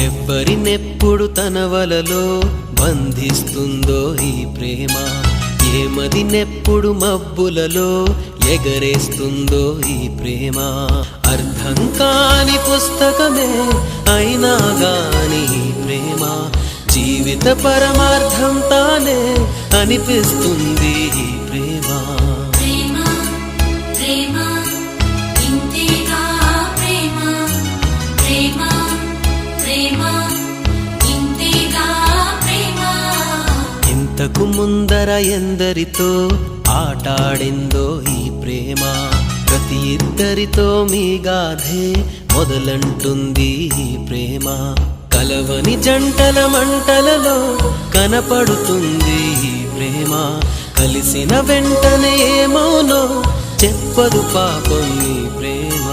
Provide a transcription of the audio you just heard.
ఎవ్వరినెప్పుడు తన వలలో బంధిస్తుందో ఈ ప్రేమ, ఏమదినెప్పుడు మబ్బులలో ఎగరేస్తుందో ఈ ప్రేమ. అర్థం కాని పుస్తకమే అయినా గాని ఈ ప్రేమ జీవిత పరమార్థం తానే అనిపిస్తుంది ఈ ప్రేమ. ఇంతకు ముందర ఎందరితో ఆటాడిందో ఈ ప్రేమ, ప్రతి ఇద్దరితో మీ గాథే మొదలంటుంది ఈ ప్రేమ. కలవని జంటల మంటలలో కనపడుతుంది ఈ ప్రేమ, కలిసిన వెంటనే ఏమోనో చెప్పదు పాపం ఈ ప్రేమ.